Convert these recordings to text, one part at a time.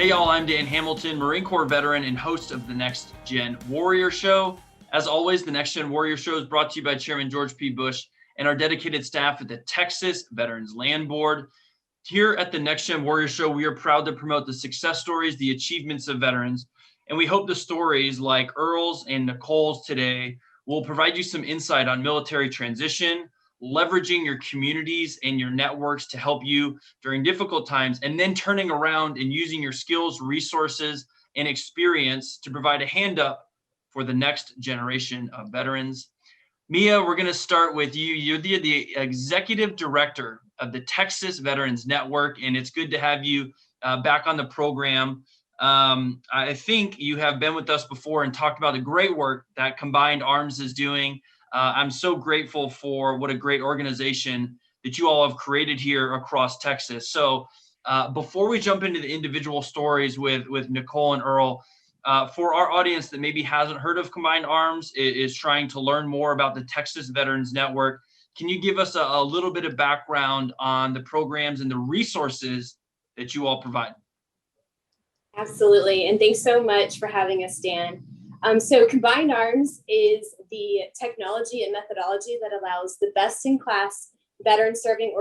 Hey y'all, I'm Dan Hamilton, Marine Corps veteran and host of the Next Gen Warrior Show. As always, the Next Gen Warrior Show is brought to you by Chairman George P. Bush and our dedicated staff at the Texas Veterans Land Board. Here at the Next Gen Warrior Show, we are proud to promote the success stories, the achievements of veterans, and we hope the stories like Earl's and Nichole's today will provide you some insight on military transition, leveraging your communities and your networks to help you during difficult times, and then turning around and using your skills, resources, and experience to provide a hand up for the next generation of veterans. Mia, we're going to start with you. You're the executive director of the Texas Veterans Network, and it's good to have you back on the program. I think you have been with us before and talked about the great work that Combined Arms is doing. I'm so grateful for what a great organization that you all have created here across Texas. So before we jump into the individual stories with Nichole and Earl, for our audience that maybe hasn't heard of Combined Arms, is trying to learn more about the Texas Veterans Network, can you give us a little bit of background on the programs and the resources that you all provide? Absolutely, and thanks so much for having us, Dan. So Combined Arms is the technology and methodology that allows the best-in-class veteran-serving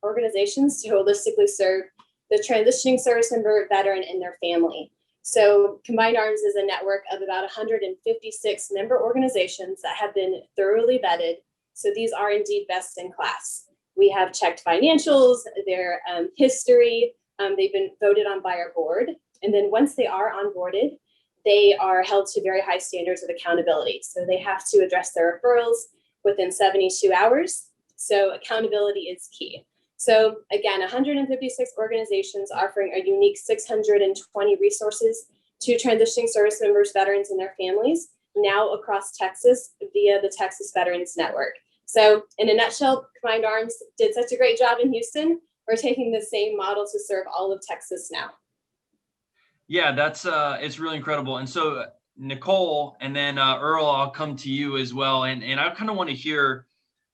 organizations to holistically serve the transitioning service member, veteran, and their family. So Combined Arms is a network of about 156 member organizations that have been thoroughly vetted. So these are indeed best in class. We have checked financials, their history, they've been voted on by our board. And then once they are onboarded, they are held to very high standards of accountability. So they have to address their referrals within 72 hours. So accountability is key. So again, 156 organizations offering a unique 620 resources to transitioning service members, veterans, and their families now across Texas via the Texas Veterans Network. So in a nutshell, Combined Arms did such a great job in Houston. We're taking the same model to serve all of Texas now. Yeah, that's it's really incredible. And so Nichole and then Earl, I'll come to you as well. And I kind of want to hear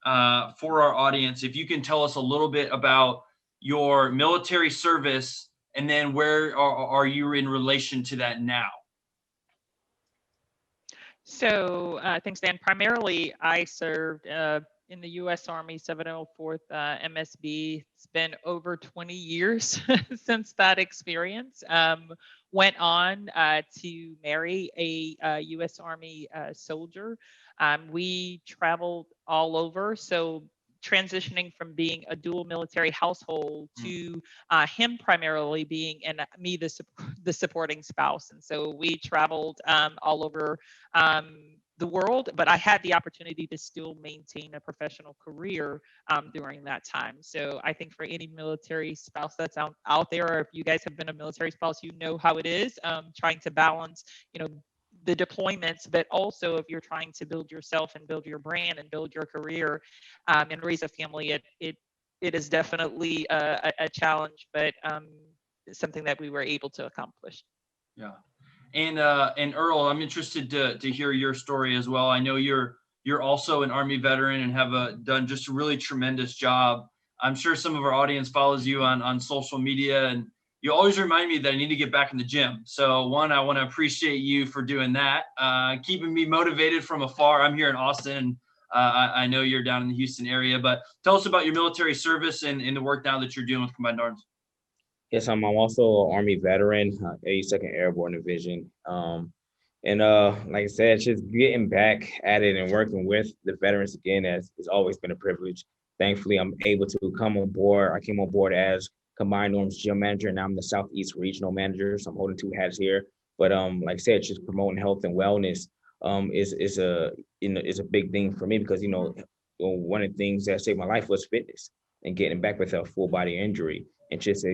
for our audience, if you can tell us a little bit about your military service and then where are you in relation to that now? So thanks, Dan. Primarily, I served in the U.S. Army 704th MSB. It's been over 20 years since that experience. Went on to marry a U.S. Army soldier. We traveled all over. So transitioning from being a dual military household to him primarily being and me the supporting spouse. And so we traveled all over the world, but I had the opportunity to still maintain a professional career during that time. So I think for any military spouse that's out there, or if you guys have been a military spouse, you know how it is trying to balance, the deployments, but also if you're trying to build yourself and build your brand and build your career and raise a family, it is definitely a challenge, but something that we were able to accomplish. Yeah. And Earl, I'm interested to hear your story as well. I know you're also an Army veteran and have done just a really tremendous job. I'm sure some of our audience follows you on social media, and you always remind me that I need to get back in the gym. So one, I want to appreciate you for doing that, keeping me motivated from afar. I'm here in Austin, and I know you're down in the Houston area, but tell us about your military service and the work now that you're doing with Combined Arms. Yes, I'm also an Army veteran, 82nd Airborne Division. Like I said, just getting back at it and working with the veterans again has always been a privilege. Thankfully, I'm able to come on board. I came on board as Combined Arms Gym Manager, and now I'm the Southeast Regional Manager, so I'm holding two hats here. But like I said, just promoting health and wellness is a big thing for me because one of the things that saved my life was fitness and getting back with a full body injury. And just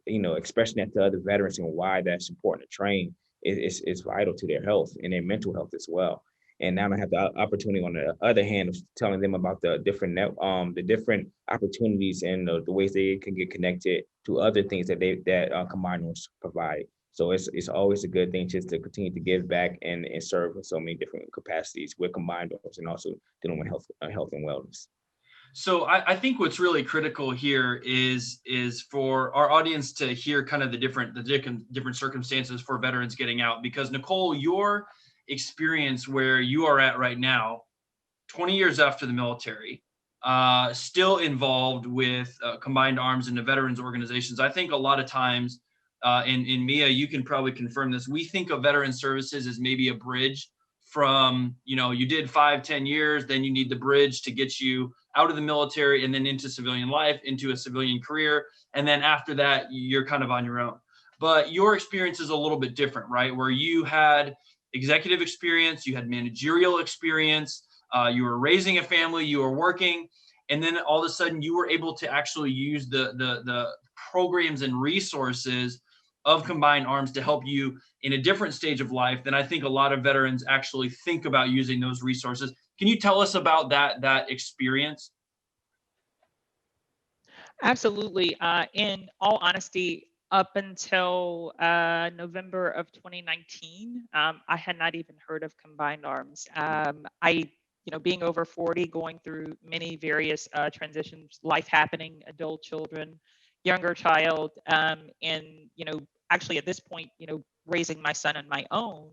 expressing that to other veterans and why that's important to train is vital to their health and their mental health as well. And now I have the opportunity on the other hand of telling them about the different opportunities and the ways they can get connected to other things that Combined Arms provide. So it's always a good thing just to continue to give back and serve in so many different capacities with Combined Arms and also dealing with health and wellness. So I think what's really critical here is for our audience to hear kind of the different circumstances for veterans getting out. Because Nichole, your experience where you are at right now, 20 years after the military, still involved with combined arms and the veterans organizations. I think a lot of times, in Mia, you can probably confirm this. We think of veteran services as maybe a bridge from, you did 5-10 years, then you need the bridge to get you out of the military and then into civilian life, into a civilian career. And then after that, you're kind of on your own. But your experience is a little bit different, right? Where you had executive experience, you had managerial experience, you were raising a family, you were working, and then all of a sudden you were able to actually use the programs and resources of combined arms to help you in a different stage of life than I think a lot of veterans actually think about using those resources. Can you tell us about that experience? Absolutely. In all honesty, up until November of 2019, I had not even heard of combined arms. Being over 40, going through many various transitions, life happening, adult children, younger child, and actually at this point, raising my son on my own,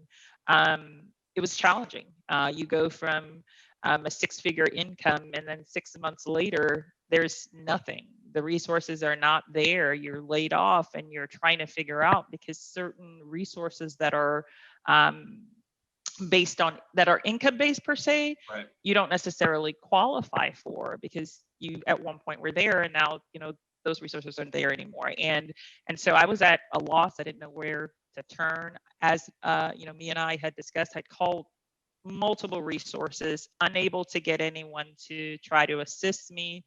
it was challenging. You go from a six-figure income, and then 6 months later, there's nothing. The resources are not there. You're laid off, and you're trying to figure out, because certain resources that are that are income-based per se, Right. you don't necessarily qualify for, because you at one point were there, and now those resources aren't there anymore. And so I was at a loss. I didn't know where to turn. As me and I had discussed, I'd called multiple resources, unable to get anyone to try to assist me.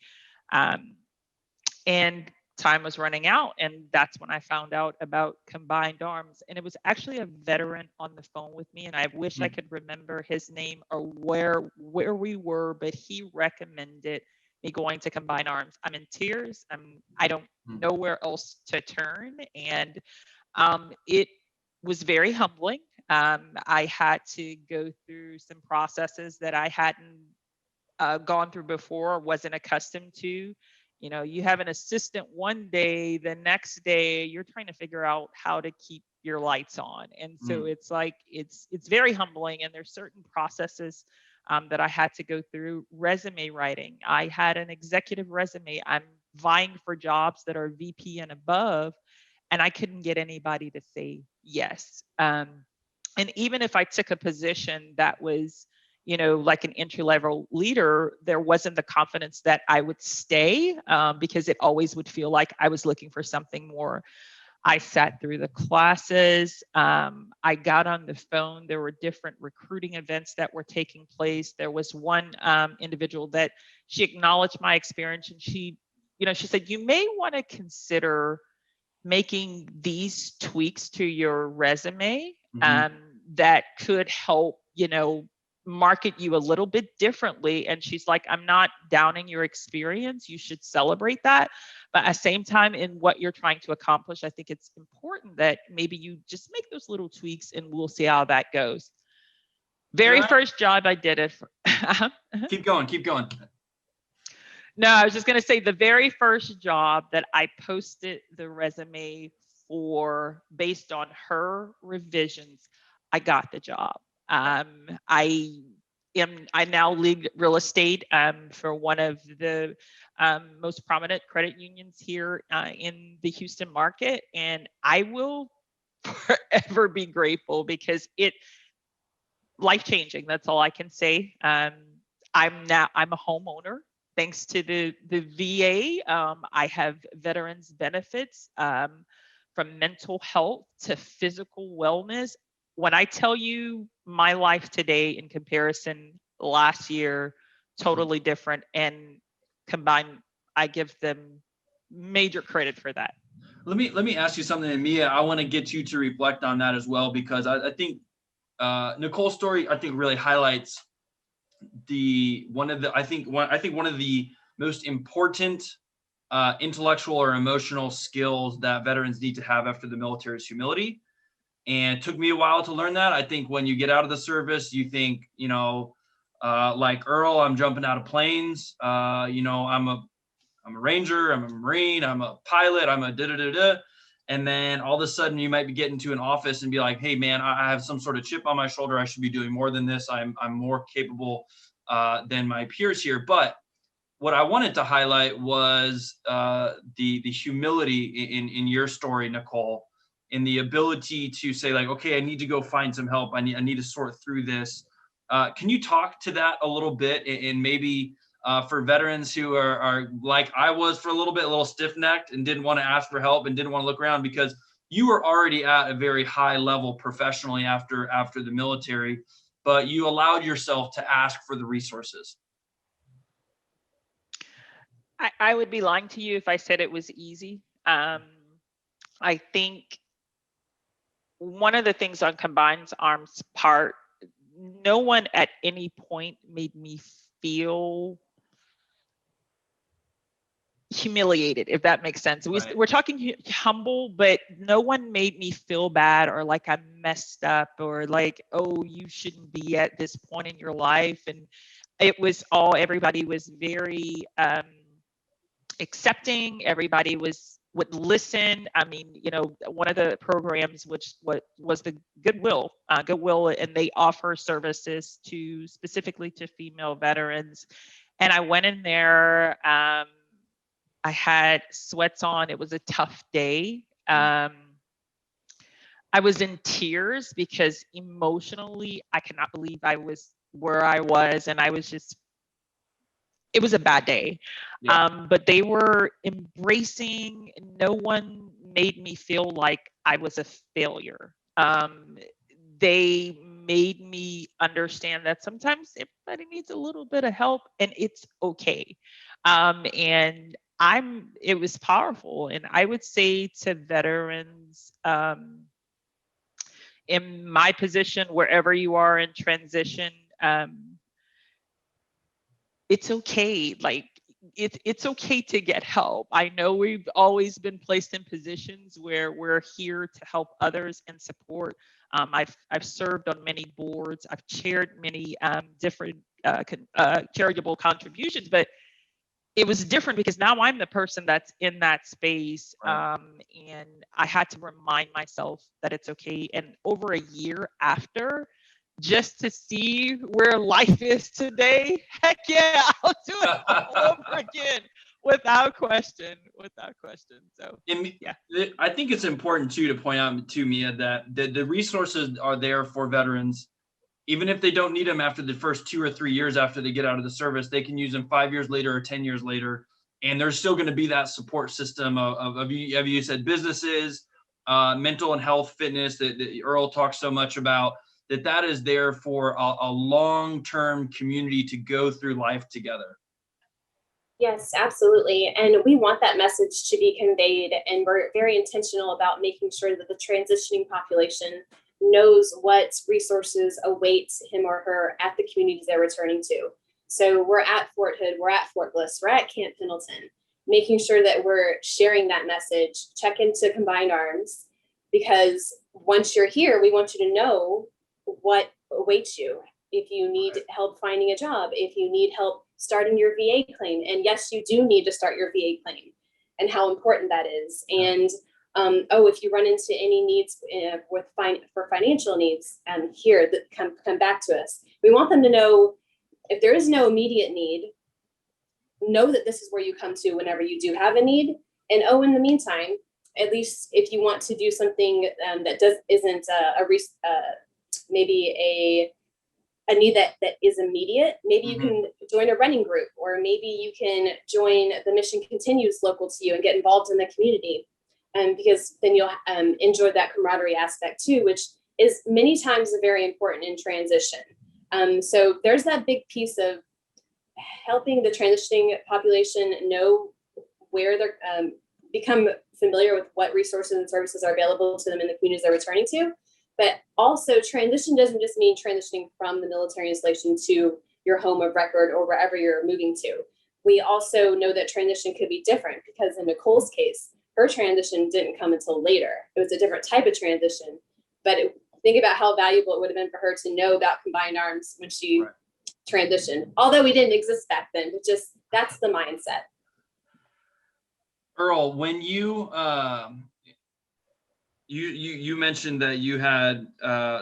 And time was running out, and that's when I found out about combined arms. And it was actually a veteran on the phone with me, and I wish I could remember his name or where we were, but he recommended me going to combined arms. I'm in tears. I don't know where else to turn, and it was very humbling. I had to go through some processes that I hadn't gone through before or wasn't accustomed to. You have an assistant one day, the next day you're trying to figure out how to keep your lights on. And so it's like, it's very humbling. And there's certain processes that I had to go through. Resume writing. I had an executive resume. I'm vying for jobs that are VP and above, and I couldn't get anybody to say yes. And even if I took a position that was, like an entry-level leader, there wasn't the confidence that I would stay, because it always would feel like I was looking for something more. I sat through the classes. I got on the phone. There were different recruiting events that were taking place. There was one individual that she acknowledged my experience, and she said, you may want to consider making these tweaks to your resume that could help, market you a little bit differently. And she's like, I'm not downing your experience. You should celebrate that. But at the same time, in what you're trying to accomplish, I think it's important that maybe you just make those little tweaks, and we'll see how that goes. Very first job I did it for. Keep going. No, I was just going to say, the very first job that I posted the resume for, based on her revisions, I got the job. I now lead real estate for one of the most prominent credit unions here in the Houston market, and I will forever be grateful, because life-changing. That's all I can say. I'm a homeowner. Thanks to the VA, I have veterans benefits, from mental health to physical wellness. When I tell you my life today in comparison last year, totally different, and combined, I give them major credit for that. Let me ask you something, and Mia, I want to get you to reflect on that as well, because I think Nichole's story, I think, really highlights one of the most important intellectual or emotional skills that veterans need to have after the military is humility. And it took me a while to learn that. I think when you get out of the service, you think, Like Earl, I'm jumping out of planes. You know, I'm a ranger, I'm a Marine, I'm a pilot, I'm a da-da-da-da. And then all of a sudden you might be getting to an office and be like, hey man, I have some sort of chip on my shoulder. I should be doing more than this. I'm more capable than my peers here. But what I wanted to highlight was the humility in your story, Nichole, in the ability to say like, okay, I need to go find some help. I need to sort through this. Can you talk to that a little bit, and maybe for veterans who are like I was for a little bit, a little stiff-necked and didn't want to ask for help and didn't want to look around because you were already at a very high level professionally after the military, but you allowed yourself to ask for the resources? I would be lying to you if I said it was easy. I think one of the things on Combined Arms part, no one at any point made me feel humiliated, if that makes sense. Right. We're talking humble, but no one made me feel bad or like I messed up or like, oh, you shouldn't be at this point in your life. And it was all, everybody was very accepting. Everybody would listen. I mean, you know, one of the programs what was the Goodwill, and they offer services specifically to female veterans. And I went in there. I had sweats on. It was a tough day. I was in tears because emotionally, I cannot believe I was where I was, and I was just. It was a bad day. Yeah. But they were embracing. No one made me feel like I was a failure. They made me understand that sometimes everybody needs a little bit of help and it's okay. And it was powerful. And I would say to veterans, in my position, wherever you are in transition, it's okay. Like it's okay to get help. I know we've always been placed in positions where we're here to help others and support. I've served on many boards. I've chaired many different charitable contributions, but it was different because now I'm the person that's in that space. Right. And I had to remind myself that it's okay. And over a year after, just to see where life is today, heck yeah, I'll do it all over again without question. So yeah. I think it's important too to point out to Mia that the resources are there for veterans. Even if they don't need them after the first 2 or 3 years after they get out of the service, they can use them 5 years later or 10 years later. And there's still going to be that support system of you said businesses, mental and health, fitness that Earl talks so much about, that is there for a long-term community to go through life together. Yes, absolutely. And we want that message to be conveyed. And we're very intentional about making sure that the transitioning population knows what resources await him or her at the communities they're returning to. So we're at Fort Hood, we're at Fort Bliss, we're at Camp Pendleton, making sure that we're sharing that message. Check into Combined Arms, because once you're here, we want you to know what awaits you. If you need help finding a job, if you need help starting your VA claim, and yes, you do need to start your VA claim, and how important that is. And if you run into any needs for financial needs, here, come back to us. We want them to know if there is no immediate need, know that this is where you come to whenever you do have a need. And in the meantime, at least if you want to do something that isn't maybe a need that is immediate, maybe you can join a running group, or maybe you can join the Mission Continues local to you and get involved in the community. Because then you'll enjoy that camaraderie aspect too, which is many times very important in transition. So there's that big piece of helping the transitioning population know where they're become familiar with what resources and services are available to them in the communities they're returning to. But also, transition doesn't just mean transitioning from the military installation to your home of record or wherever you're moving to. We also know that transition could be different, because in Nichole's case, her transition didn't come until later. It was a different type of transition. But think about how valuable it would have been for her to know about Combined Arms when she transition. Although we didn't exist back then, but just that's the mindset. Earl, when you mentioned that you had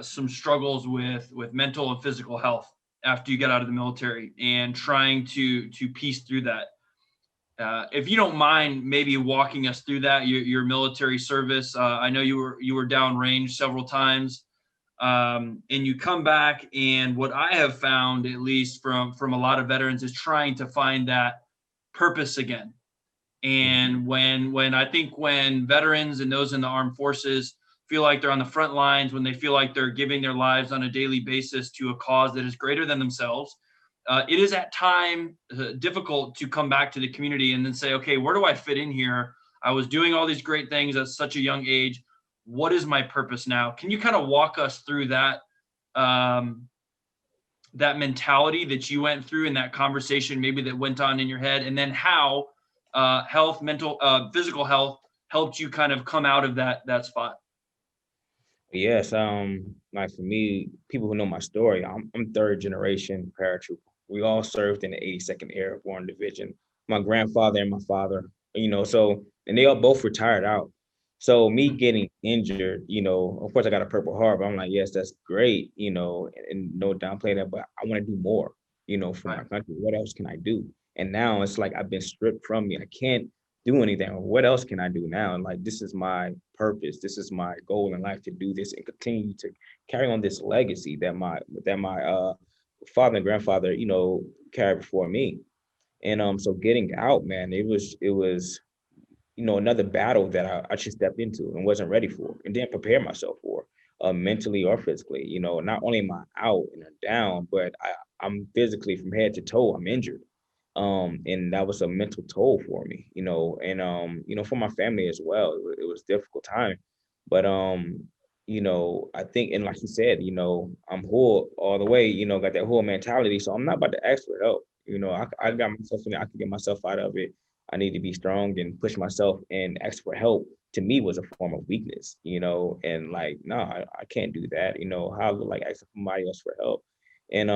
some struggles with mental and physical health after you got out of the military and trying to piece through that. If you don't mind, maybe walking us through that, your military service. I know you were downrange several times, and you come back. And what I have found, at least from a lot of veterans, is trying to find that purpose again. And when I think when veterans and those in the armed forces feel like they're on the front lines, when they feel like they're giving their lives on a daily basis to a cause that is greater than themselves, it is at time difficult to come back to the community and then say, okay, where do I fit in here? I was doing all these great things at such a young age. What is my purpose now? Can you kind of walk us through that that mentality that you went through in that conversation, maybe that went on in your head, and then how health, mental, physical health helped you kind of come out of that spot? Yes, like for me, people who know my story, I'm third generation paratrooper. We all served in the 82nd Airborne Division. My grandfather and my father, so and they all both retired out. So me getting injured, of course I got a Purple Heart, but I'm like, yes, that's great, and no downplay that, but I want to do more, for my country. What else can I do? And now it's like I've been stripped from me. I can't do anything. What else can I do now? And like, this is my purpose. This is my goal in life, to do this and continue to carry on this legacy that my father and grandfather, carried before me. And so getting out, man, it was another battle that I just stepped into and wasn't ready for and didn't prepare myself for, mentally or physically. Not only am I out and down, but I'm physically from head to toe, I'm injured. And that was a mental toll for me, and for my family as well. It was a difficult time. But I think, and like you said, I'm whole all the way, got that whole mentality. So I'm not about to ask for help. I got myself in it, I can get myself out of it. I need to be strong and push myself, and ask for help to me was a form of weakness, and like, no, I can't do that. How I look like asking somebody else for help. And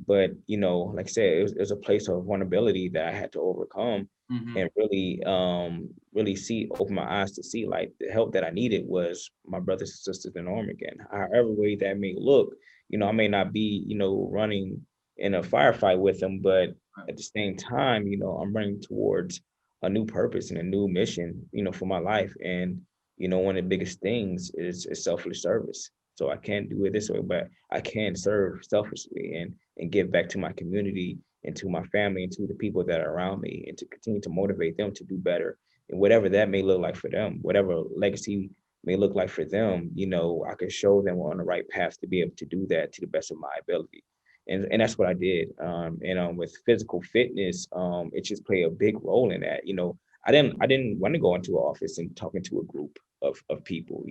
but like I said, it was a place of vulnerability that I had to overcome, and really open my eyes to see, like, the help that I needed was my brothers and sisters in arm again. However way that may look, I may not be, running in a firefight with them, but at the same time, I'm running towards a new purpose and a new mission, for my life. And one of the biggest things is selfless service. So I can't do it this way, but I can serve selflessly and give back to my community and to my family and to the people that are around me, and to continue to motivate them to do better. And whatever that may look like for them, whatever legacy may look like for them, I can show them we're on the right path to be able to do that to the best of my ability. And that's what I did. And with physical fitness, it just played a big role in that. I didn't want to go into an office and talking to a group of people,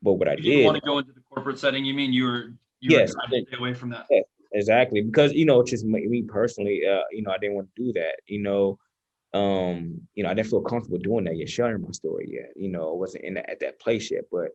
but what I You didn't did, want to go into the corporate setting. You mean you were yes, trying to stay away from that? yeah, exactly, because just me personally, I didn't want to do that. I didn't feel comfortable doing that yet, sharing my story yet. I wasn't at that place yet. But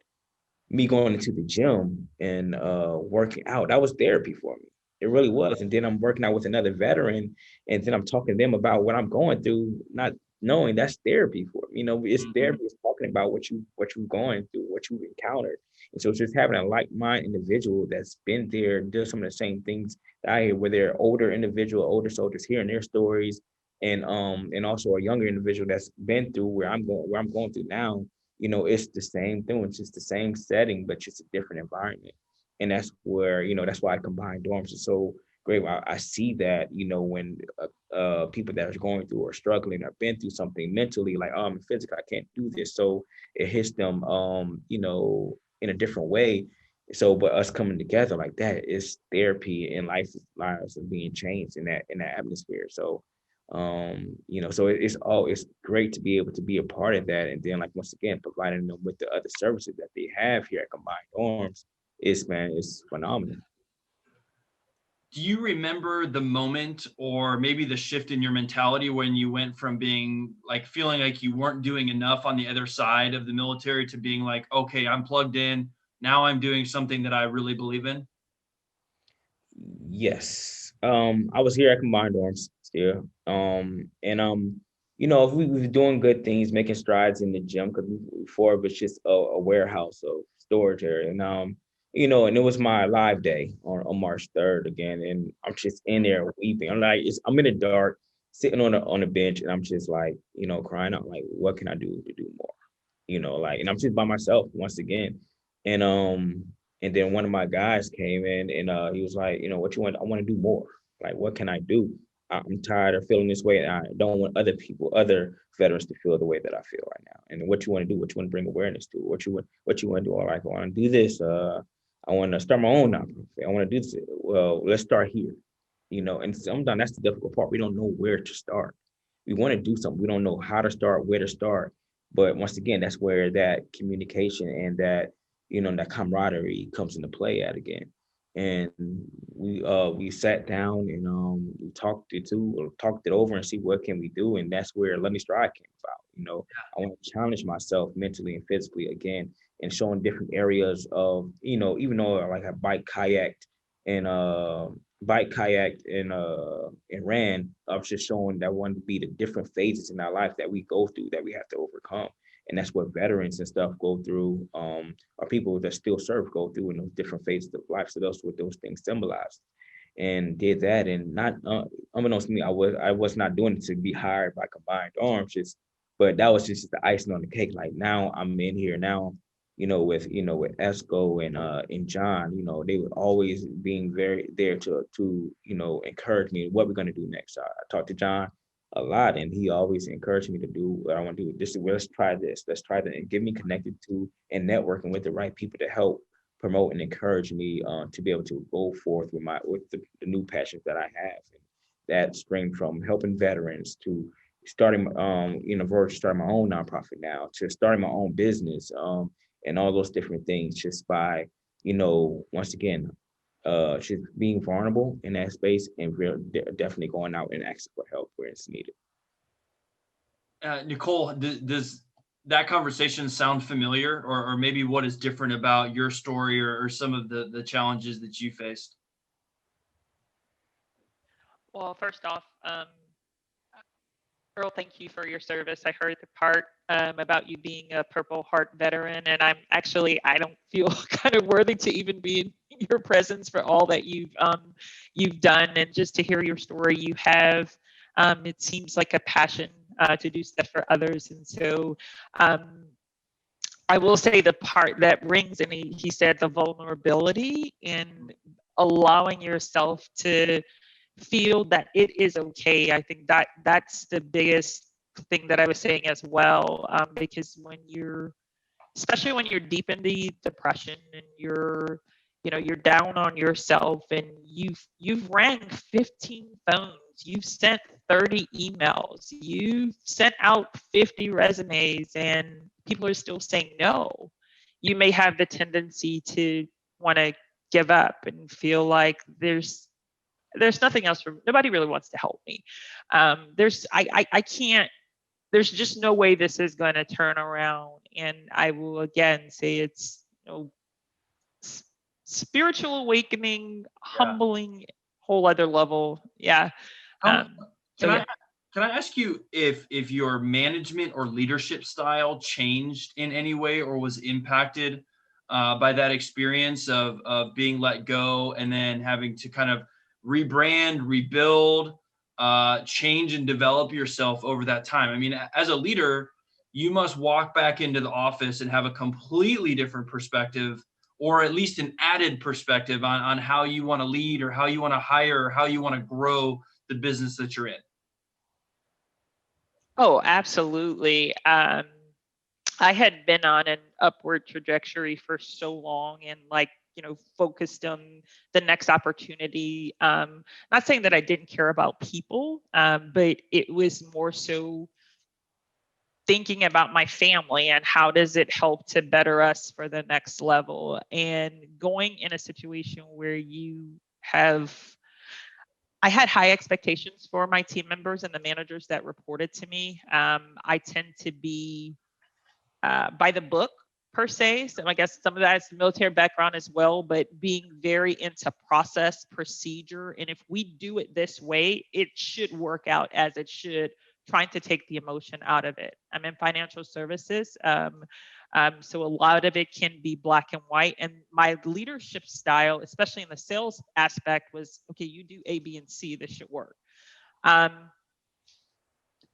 me going into the gym and working out, that was therapy for me. It really was. And then I'm working out with another veteran, and then I'm talking to them about what I'm going through, not knowing that's therapy for me. It's therapy. It's talking about what you're going through, what you've encountered. And so it's just having a like-minded individual that's been there, does some of the same things that I hear, where they're older soldiers, hearing their stories, and also a younger individual that's been through where I'm going through now. It's the same thing. It's just the same setting, but just a different environment. And that's where, that's why I combine dorms is so great. I see that, when people that are going through or struggling or been through something mentally, like, oh, I'm physical, I can't do this. So it hits them, in a different way. So, but us coming together like that is therapy, and lives are being changed in that atmosphere. So, so it's great to be able to be a part of that. And then, like, once again, providing them with the other services that they have here at Combined Arms is phenomenal. Do you remember the moment or maybe the shift in your mentality when you went from being like feeling like you weren't doing enough on the other side of the military to being like, okay, I'm plugged in. Now I'm doing something that I really believe in? Yes. I was here at Combined Arms still. If we was doing good things, making strides in the gym, because before it was just a warehouse of storage area. And it was my live day on March 3rd again, and I'm just in there weeping. I'm in the dark, sitting on a bench, and I'm just like, crying out, like, what can I do to do more? And I'm just by myself once again. And and then one of my guys came in and he was like, what you want? I want to do more. Like, what can I do? I'm tired of feeling this way. And I don't want other veterans to feel the way that I feel right now. And what you want to do, what you want to bring awareness to, what you want to do. Like, I want to do this. I want to start my own nonprofit. I want to do this. Well, let's start here. And sometimes that's the difficult part. We don't know where to start. We want to do something. We don't know how to start, where to start. But once again, that's where that communication and that camaraderie comes into play at again. And we sat down and we talked it over and see what can we do. And that's where Lundy Stride came about. I want to challenge myself mentally and physically again, and showing different areas of, even though like I bike kayaked and ran. I was just showing that one to be the different phases in our life that we go through, that we have to overcome. And that's what veterans and stuff go through, or people that still serve go through in those different phases of life. So that's what those things symbolize. And did that, and not unbeknownst to me, I was not doing it to be hired by Combined Arms, but that was just the icing on the cake. Like, now I'm in here now, with Esco and John. They were always being very there to encourage me what we're gonna do next. I talked to John a lot, and he always encouraged me to do what I want to do. Let's try this, and get me connected to and networking with the right people to help promote and encourage me to be able to go forth with the new passions that I have. And that spring from helping veterans to starting verge starting my own nonprofit now, to starting my own business, and all those different things, just by once again she's being vulnerable in that space, and we're definitely going out and asking for help where it's needed. Nichole, does that conversation sound familiar, or maybe what is different about your story, or some of the challenges that you faced? Well, first off, Earl, thank you for your service. I heard the part about you being a Purple Heart veteran, and I don't feel kind of worthy to even be in your presence for all that you've done, and just to hear your story. You have, it seems like a passion to do stuff for others, and so I will say the part that rings, and he said the vulnerability and allowing yourself to feel that it is okay. I think that's the biggest thing that I was saying as well, because especially when you're deep in the depression and you're down on yourself, and you've rang 15 phones, you've sent 30 emails, you've sent out 50 resumes, and people are still saying no. You may have the tendency to want to give up and feel like there's nothing else nobody really wants to help me. I can't, there's just no way this is going to turn around. And I will again say it's spiritual awakening, humbling, whole other level. Yeah. Can I ask you if your management or leadership style changed in any way, or was impacted by that experience of being let go, and then having to kind of rebrand, rebuild, change and develop yourself over that time? I mean, as a leader, you must walk back into the office and have a completely different perspective, or at least an added perspective on how you want to lead, or how you want to hire, or how you want to grow the business that you're in. Oh, absolutely. I had been on an upward trajectory for so long, and focused on the next opportunity. Not saying that I didn't care about people, but it was more so thinking about my family and how does it help to better us for the next level. And going in a situation where I had high expectations for my team members and the managers that reported to me. I tend to be by the book per se. So I guess some of that is military background as well, but being very into process, procedure. And if we do it this way, it should work out as it should, trying to take the emotion out of it. I'm in financial services. So a lot of it can be black and white. And my leadership style, especially in the sales aspect, was, okay, you do A, B, and C, this should work.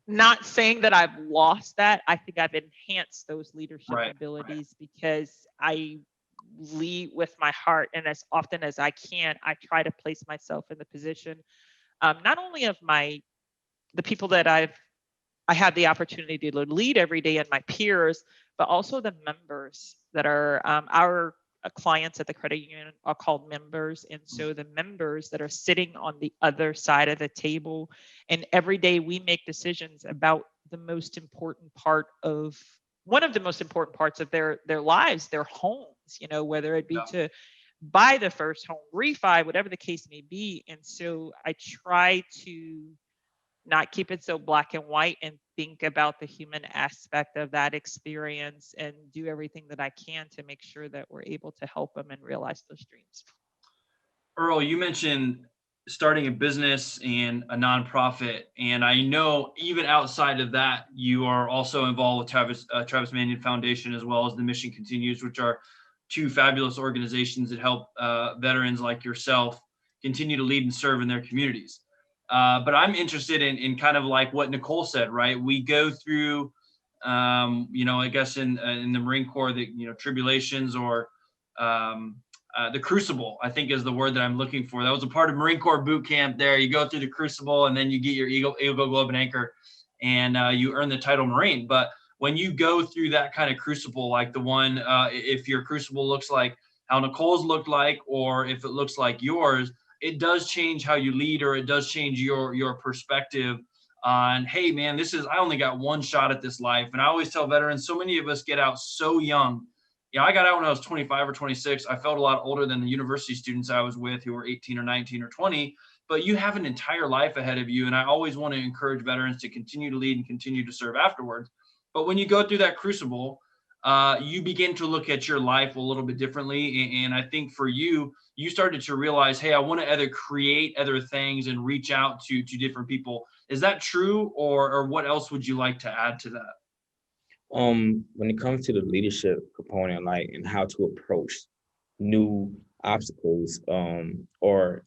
Not saying that I've lost that. I think I've enhanced those leadership abilities because I lead with my heart. And as often as I can, I try to place myself in the position, not only of the people that I have the opportunity to lead every day and my peers, but also the members that are our clients at the credit union are called members. And so the members that are sitting on the other side of the table, and every day we make decisions about the most important part of one of the most important parts of their lives, their homes, whether it be to buy the first home, refi, whatever the case may be. And so I try to not keep it so black and white and think about the human aspect of that experience and do everything that I can to make sure that we're able to help them and realize those dreams. Earl, you mentioned starting a business and a nonprofit, and I know even outside of that, you are also involved with Travis Manion Foundation, as well as the Mission Continues, which are two fabulous organizations that help veterans like yourself continue to lead and serve in their communities. But I'm interested in kind of like what Nichole said, right? We go through, I guess in the Marine Corps, the tribulations or the crucible, I think is the word that I'm looking for. That was a part of Marine Corps boot camp. There, you go through the crucible, and then you get your Eagle, Globe, and Anchor, and you earn the title Marine. But when you go through that kind of crucible, like the one, if your crucible looks like how Nichole's looked like, or if it looks like yours, it does change how you lead, or it does change your perspective on, hey man, I only got one shot at this life. And I always tell veterans, so many of us get out so young. I got out when I was 25 or 26. I felt a lot older than the university students I was with who were 18 or 19 or 20, but you have an entire life ahead of you. And I always want to encourage veterans to continue to lead and continue to serve afterwards. But when you go through that crucible, you begin to look at your life a little bit differently. And I think for you, you started to realize, hey, I want to either create other things and reach out to different people. Is that true? Or what else would you like to add to that? When it comes to the leadership component, like, and how to approach new obstacles, or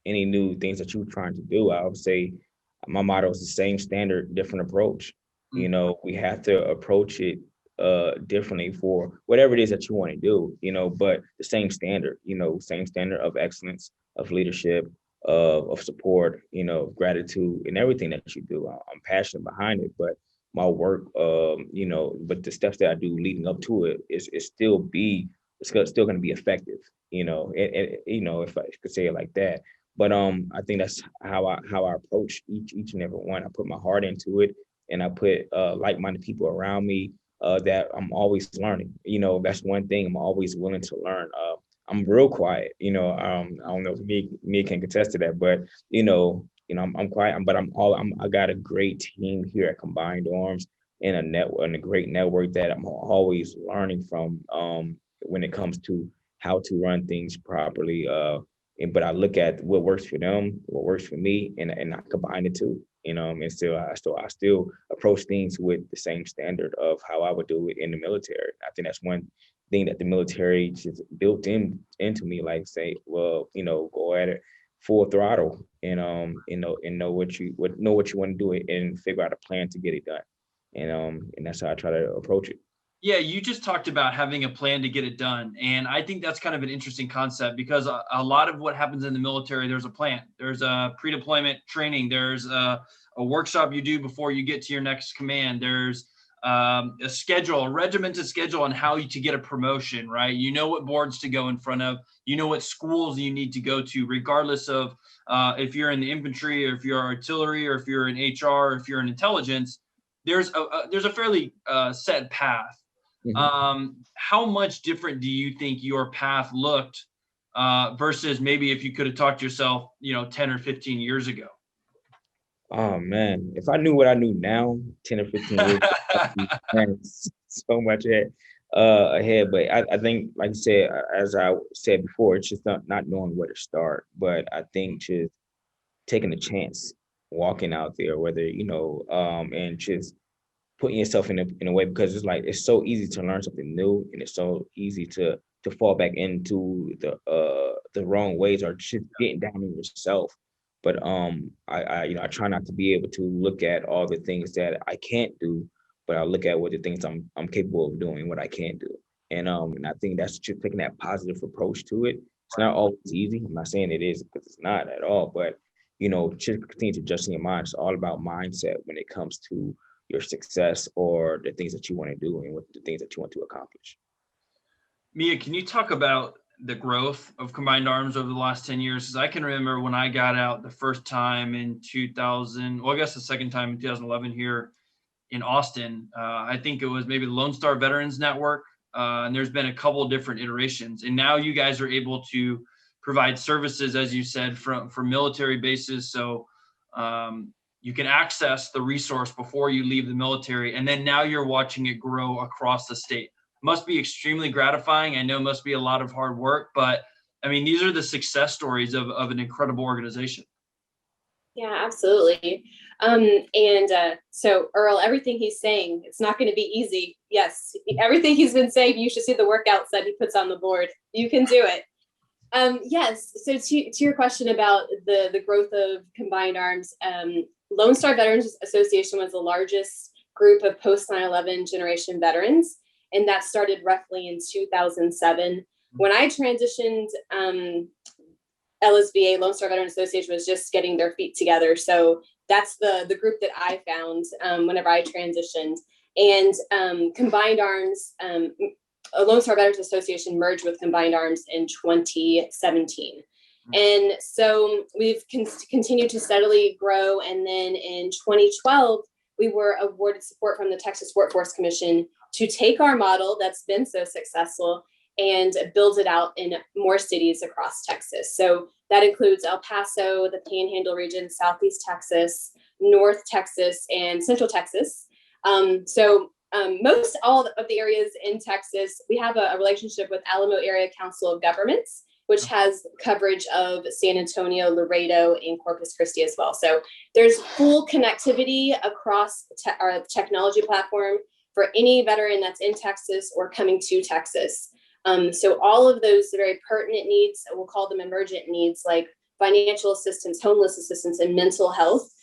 any new things that you're trying to do, I would say my motto is the same standard, different approach. Mm-hmm. We have to approach it differently for whatever it is that you want to do, but the same standard, same standard of excellence, of leadership, of support, gratitude, and everything that you do. I'm passionate behind it, but my work, but the steps that I do leading up to it is still going to be effective, if I could say it like that. But I think that's how I approach each and every one. I put my heart into it, and I put like-minded people around me that I'm always learning. That's one thing, I'm always willing to learn. I'm real quiet, I don't know if me can contest to that, but I'm quiet, but I got a great team here at Combined Arms, and a great network that I'm always learning from when it comes to how to run things properly. But I look at what works for them, what works for me, and I combine the two. And I still approach things with the same standard of how I would do it in the military. I think that's one thing that the military just built into me, like say, well, go at it full throttle, and know what you want to do it, and figure out a plan to get it done. And that's how I try to approach it. Yeah, you just talked about having a plan to get it done. And I think that's kind of an interesting concept, because a lot of what happens in the military, there's a plan. There's a pre-deployment training. There's a workshop you do before you get to your next command. There's a schedule, a regimented schedule on how to get a promotion, right? You know what boards to go in front of. You know what schools you need to go to, regardless of if you're in the infantry, or if you're artillery, or if you're in HR, or if you're in intelligence. There's a fairly set path. Mm-hmm. How much different do you think your path looked versus maybe if you could have talked to yourself, 10 or 15 years ago? Oh man, if I knew what I knew now, 10 or 15 years ago, man, so much ahead. ahead. But I think, like I said, as I said before, it's just not knowing where to start. But I think just taking a chance, walking out there, whether, and just putting yourself in a way, because it's like it's so easy to learn something new, and it's so easy to fall back into the wrong ways, or just getting down on yourself. But I try not to be able to look at all the things that I can't do, but I look at what the things I'm capable of doing, what I can do. And I think that's just taking that positive approach to it. It's not always easy. I'm not saying it is, because it's not at all, but just continue to adjust in your mind. It's all about mindset when it comes to your success or the things that you want to do and what the things that you want to accomplish. Mia, can you talk about the growth of Combined Arms over the last 10 years? Because I can remember when I got out the first time in 2000, well, I guess the second time in 2011 here in Austin. I think it was maybe the Lone Star Veterans Network. And there's been a couple of different iterations. And now you guys are able to provide services, as you said, for military bases. So you can access the resource before you leave the military. And then now you're watching it grow across the state. Must be extremely gratifying. I know it must be a lot of hard work, but I mean, these are the success stories of an incredible organization. Yeah, absolutely. So Earl, everything he's saying, it's not going to be easy. Yes, everything he's been saying, you should see the workouts that he puts on the board. You can do it. Yes. So to your question about the growth of Combined Arms, Lone Star Veterans Association was the largest group of post 9/11 generation veterans. And that started roughly in 2007. When I transitioned, LSVA, Lone Star Veterans Association, was just getting their feet together. So that's the group that I found whenever I transitioned. And Combined Arms, Lone Star Veterans Association merged with Combined Arms in 2017. And so we've continued to steadily grow. And then in 2012, we were awarded support from the Texas Workforce Commission to take our model that's been so successful and build it out in more cities across Texas. So that includes El Paso, the Panhandle region, Southeast Texas, North Texas, and Central Texas. Most all of the areas in Texas, we have a relationship with Alamo Area Council of Governments, which has coverage of San Antonio, Laredo, and Corpus Christi as well. So there's full connectivity across our technology platform for any veteran that's in Texas or coming to Texas. So all of those very pertinent needs, we'll call them emergent needs, like financial assistance, homeless assistance, and mental health,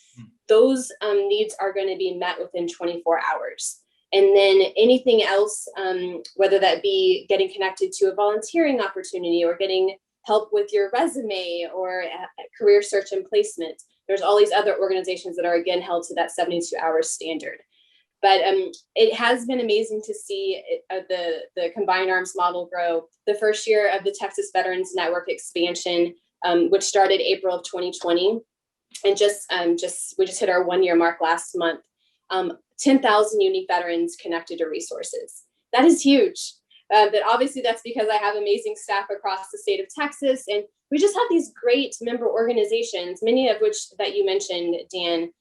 those needs are going to be met within 24 hours. And then anything else, whether that be getting connected to a volunteering opportunity or getting help with your resume or career search and placement, there's all these other organizations that are, again, held to that 72-hour standard. But it has been amazing to see the Combined Arms model grow. The first year of the Texas Veterans Network expansion, which started April of 2020, and we just hit our 1-year mark last month. 10,000 unique veterans connected to resources. That is huge. But obviously that's because I have amazing staff across the state of Texas, and we just have these great member organizations, many of which that you mentioned, Dan.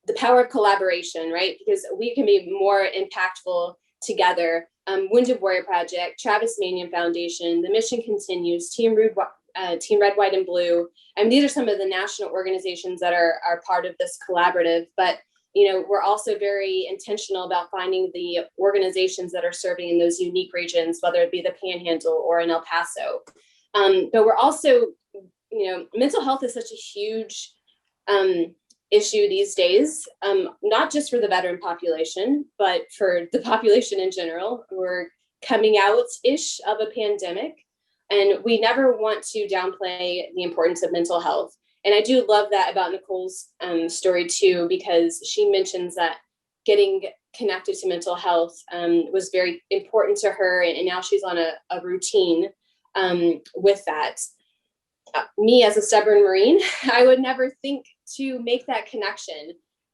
The power of collaboration, right? Because we can be more impactful together. Wounded Warrior Project, Travis Manion Foundation, The Mission Continues, Team Red, White, and Blue. And these are some of the national organizations that are part of this collaborative. But we're also very intentional about finding the organizations that are serving in those unique regions, whether it be the Panhandle or in El Paso. But we're also, mental health is such a huge issue these days, not just for the veteran population, but for the population in general. We're coming out-ish of a pandemic, and we never want to downplay the importance of mental health. And I do love that about Nichole's story too, because she mentions that getting connected to mental health was very important to her, and now she's on a routine with that. Me as a stubborn Marine, I would never think to make that connection,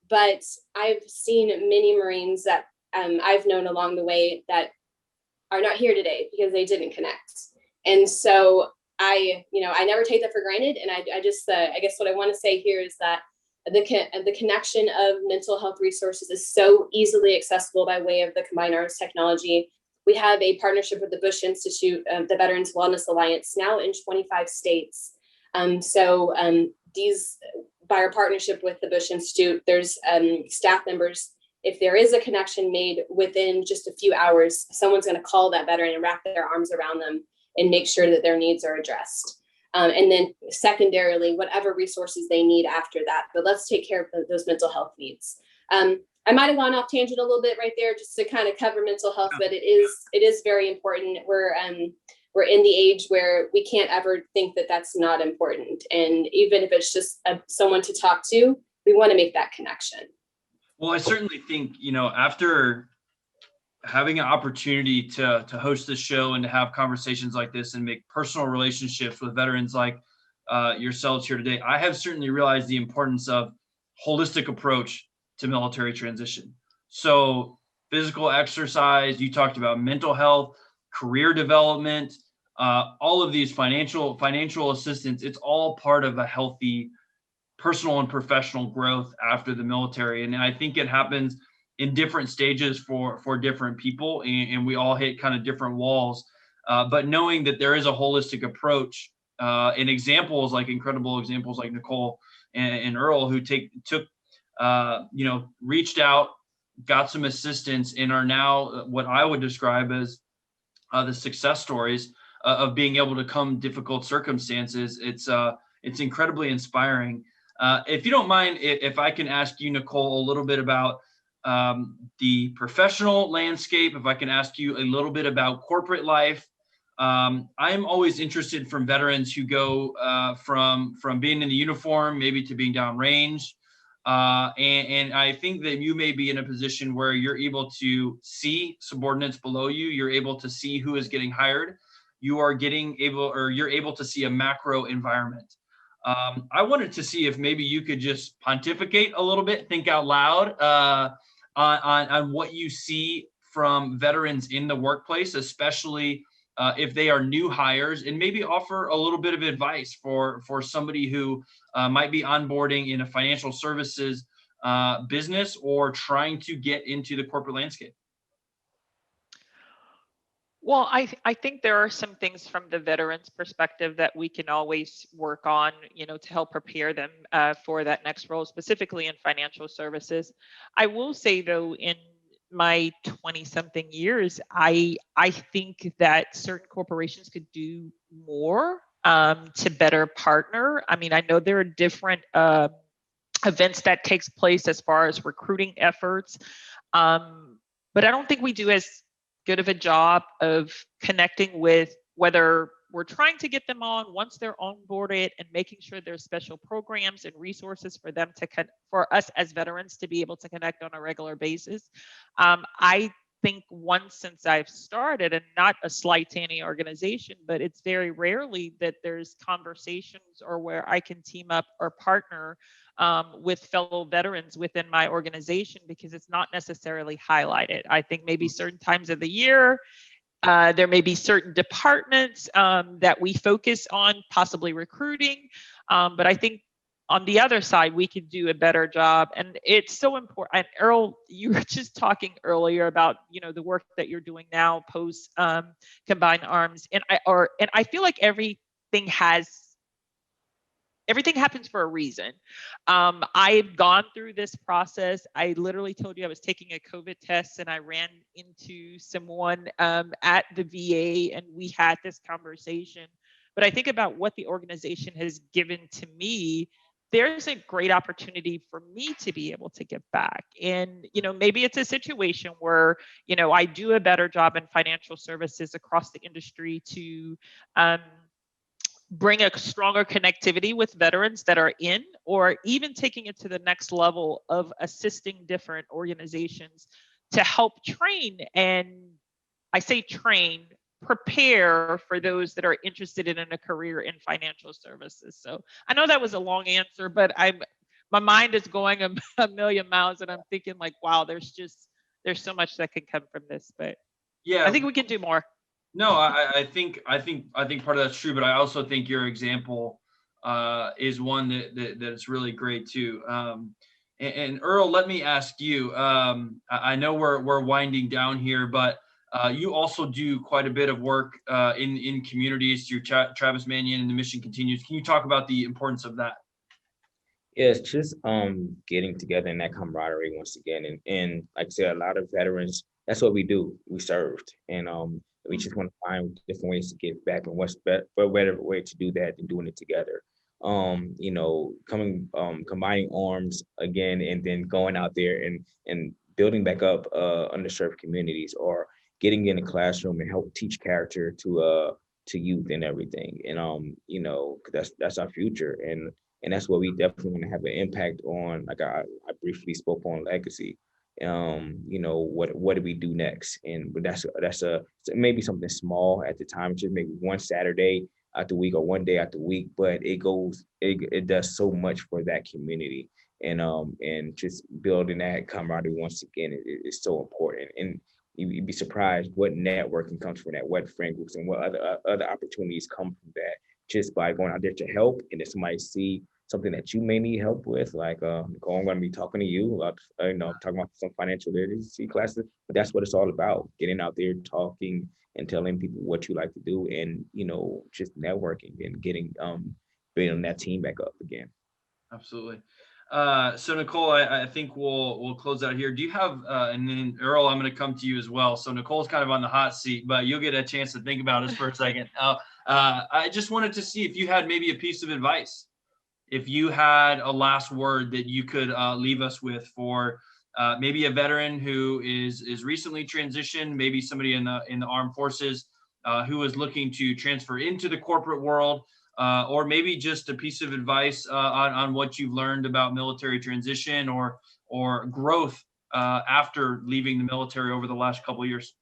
but I've seen many Marines that I've known along the way that are not here today because they didn't connect. And so I never take that for granted. And I guess what I want to say here is that the connection of mental health resources is so easily accessible by way of the Combined Arms technology. We have a partnership with the Bush Institute, the Veterans Wellness Alliance, now in 25 states. These, by our partnership with the Bush Institute, there's staff members. If there is a connection made within just a few hours, someone's going to call that veteran and wrap their arms around them and make sure that their needs are addressed. And then secondarily, whatever resources they need after that. But let's take care of those mental health needs. I might have gone off tangent a little bit right there just to kind of cover mental health, but it is very important. We're in the age where we can't ever think that that's not important. And even if it's just someone to talk to, we want to make that connection. Well, I certainly think, after having an opportunity to host this show and to have conversations like this and make personal relationships with veterans like yourselves here today, I have certainly realized the importance of holistic approach to military transition. So physical exercise, you talked about mental health, career development, all of these financial assistance, it's all part of a healthy personal and professional growth after the military. And I think it happens in different stages for different people, and we all hit kind of different walls. But knowing that there is a holistic approach, and incredible examples like Nichole and Earl, who reached out, got some assistance, and are now what I would describe as the success stories of being able to come difficult circumstances. It's incredibly inspiring. If you don't mind, if I can ask you, Nichole, a little bit about the professional landscape, if I can ask you a little bit about corporate life. I'm always interested from veterans who go from being in the uniform, maybe to being downrange. And I think that you may be in a position where you're able to see subordinates below you. You're able to see who is getting hired. You're able to see a macro environment. I wanted to see if maybe you could just pontificate a little bit, think out loud on what you see from veterans in the workplace, especially if they are new hires, and maybe offer a little bit of advice for somebody who might be onboarding in a financial services business or trying to get into the corporate landscape. Well, I think there are some things from the veterans' perspective that we can always work on, to help prepare them for that next role, specifically in financial services. I will say, though, in my 20-something years, I think that certain corporations could do more to better partner. I mean, I know there are different events that takes place as far as recruiting efforts, but I don't think we do as good of a job of connecting with, whether we're trying to get them on once they're onboarded, and making sure there's special programs and resources for them for us as veterans to be able to connect on a regular basis. I think once since I've started, and not a slight to any organization, but it's very rarely that there's conversations or where I can team up or partner with fellow veterans within my organization, because it's not necessarily highlighted. I think maybe certain times of the year, there may be certain departments that we focus on, possibly recruiting. But I think on the other side, we can do a better job. And it's so important. And Earl, you were just talking earlier about, the work that you're doing now post Combined Arms. And I feel like everything happens for a reason. I've gone through this process. I literally told you I was taking a COVID test, and I ran into someone at the VA, and we had this conversation. But I think about what the organization has given to me. There's a great opportunity for me to be able to give back. And, maybe it's a situation where, I do a better job in financial services across the industry to bring a stronger connectivity with veterans that are in, or even taking it to the next level of assisting different organizations to help train. And I say train, prepare for those that are interested in a career in financial services. So I know that was a long answer, but my mind is going a million miles, and I'm thinking like, wow, there's so much that can come from this, but yeah, I think we can do more. No, I think part of that's true, but I also think your example is one that's really great too. And Earl, let me ask you. I know we're winding down here, but You also do quite a bit of work in communities through Travis Manion and the Mission Continues. Can you talk about the importance of that? Yeah, it's just getting together in that camaraderie once again. And like I said, a lot of veterans, that's what we do. We served. And we just want to find different ways to give back, and what's better, what better way to do that than doing it together. Combining arms again, and then going out there and building back up underserved communities, or getting in the classroom and help teach character to youth and everything. And 'cause that's our future. And that's what we definitely want to have an impact on. Like I briefly spoke on legacy. What do we do next? And but that's maybe something small at the time, just maybe one Saturday out the week or one day out the week, but it does so much for that community. And just building that camaraderie once again is so important. And you'd be surprised what networking comes from that, what friend groups and what other opportunities come from that, just by going out there to help. And if somebody see something that you may need help with, like Nichole, I'm going to be talking to you about, talking about some financial literacy classes, but that's what it's all about: getting out there, talking, and telling people what you like to do, and just networking and getting building that team back up again. Absolutely. So Nichole, I think we'll close out here. Do you have and then Earl, I'm going to come to you as well. So Nichole's kind of on the hot seat, but you'll get a chance to think about this for a second. I just wanted to see if you had maybe a piece of advice, if you had a last word that you could leave us with for maybe a veteran who is recently transitioned, maybe somebody in the armed forces who is looking to transfer into the corporate world, or maybe just a piece of advice on what you've learned about military transition or growth after leaving the military over the last couple of years.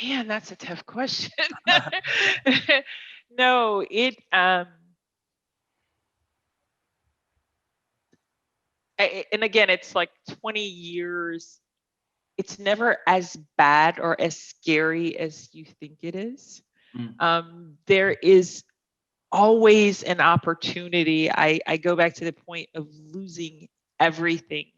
Man, that's a tough question. No, and again, it's like 20 years. It's never as bad or as scary as you think it is. There is always an opportunity. I go back to the point of losing everything.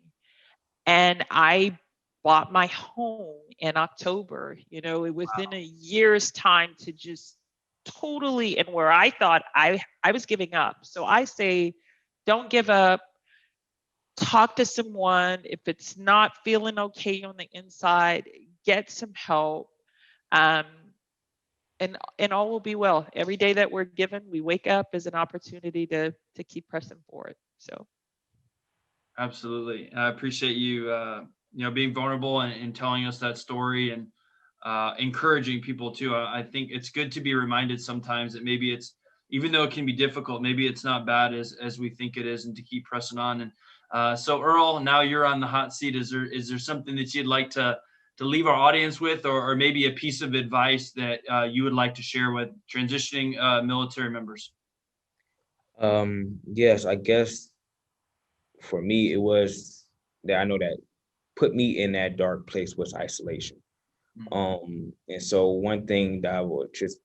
And I bought my home in October, within a year's time, to just totally, and where I thought I was giving up. So I say, don't give up. Talk to someone. If it's not feeling okay on the inside, get some help. And all will be well. Every day that we're given, we wake up as an opportunity to keep pressing forward. So. Absolutely. I appreciate you, being vulnerable and telling us that story, and encouraging people too. I think it's good to be reminded sometimes that maybe it's, even though it can be difficult, maybe it's not bad as we think it is, and to keep pressing on. And so Earl, now you're on the hot seat. Is there something that you'd like to leave our audience with, or maybe a piece of advice that you would like to share with transitioning military members? Yes, I guess for me, it was that I know that put me in that dark place was isolation. And so one thing that I would just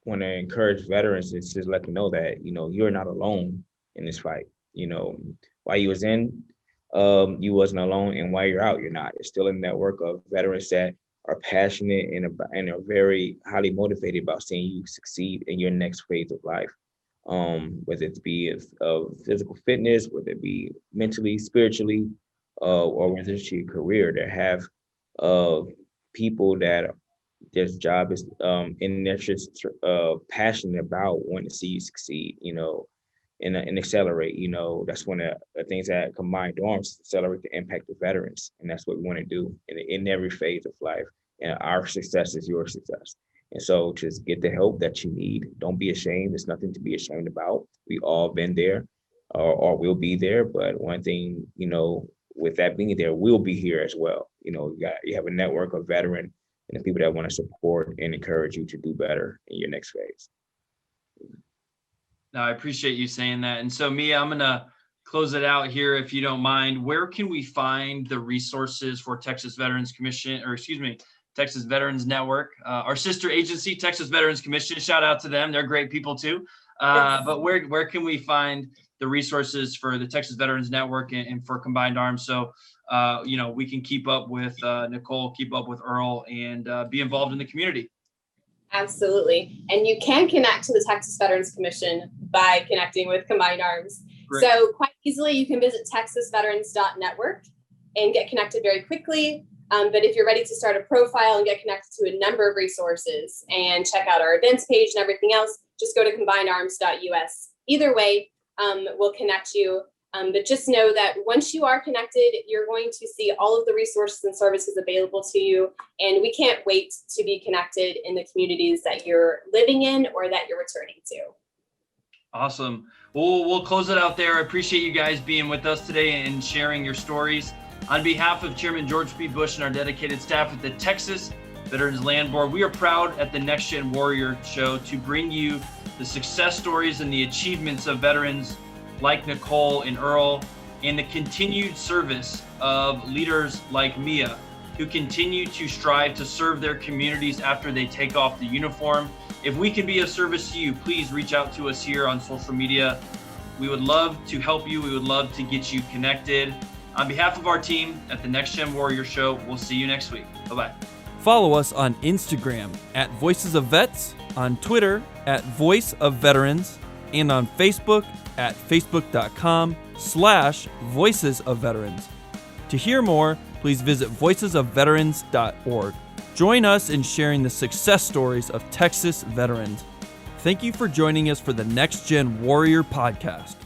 want to encourage veterans is just let them know that, you're not alone in this fight. While you was in, you wasn't alone, and while you're out, you're not. It's still a network of veterans that are passionate and are very highly motivated about seeing you succeed in your next phase of life. Whether it be of physical fitness, whether it be mentally, spiritually, or whether it's your career. To have people that their job is and they're just passionate about wanting to see you succeed, and accelerate. That's one of the things that combined arms accelerate the impact of veterans, and that's what we want to do in every phase of life. And our success is your success. And so just get the help that you need. Don't be ashamed. There's nothing to be ashamed about. We all been there or will be there. But one thing, with that being there, we'll be here as well. You have a network of veteran and the people that want to support and encourage you to do better in your next phase. No, I appreciate you saying that. And so Mia, I'm going to close it out here, if you don't mind. Where can we find the resources for Texas Veterans Commission, Texas Veterans Network, our sister agency, Texas Veterans Commission? Shout out to them. They're great people too. Yes. But where can we find the resources for the Texas Veterans Network and for Combined Arms. So, we can keep up with Nichole, keep up with Earl, and be involved in the community. Absolutely. And you can connect to the Texas Veterans Commission by connecting with Combined Arms. Great. So quite easily, you can visit texasveterans.network and get connected very quickly. But if you're ready to start a profile and get connected to a number of resources and check out our events page and everything else, just go to combinedarms.us. Either way, we'll connect you. But just know that once you are connected, you're going to see all of the resources and services available to you. And we can't wait to be connected in the communities that you're living in or that you're returning to. Awesome. We'll close it out there. I appreciate you guys being with us today and sharing your stories. On behalf of Chairman George P. Bush and our dedicated staff at the Texas Veterans Land Board, we are proud at the Next Gen Warrior Show to bring you the success stories and the achievements of veterans like Nichole and Earl, and the continued service of leaders like Mia, who continue to strive to serve their communities after they take off the uniform. If we can be of service to you, please reach out to us here on social media. We would love to help you. We would love to get you connected. On behalf of our team at the Next Gen Warrior Show, we'll see you next week. Bye-bye. Follow us on Instagram at Voices of Vets, on Twitter at Voice of Veterans, and on Facebook at facebook.com/Voices of Veterans. To hear more, please visit voicesofveterans.org. Join us in sharing the success stories of Texas veterans. Thank you for joining us for the Next Gen Warrior podcast.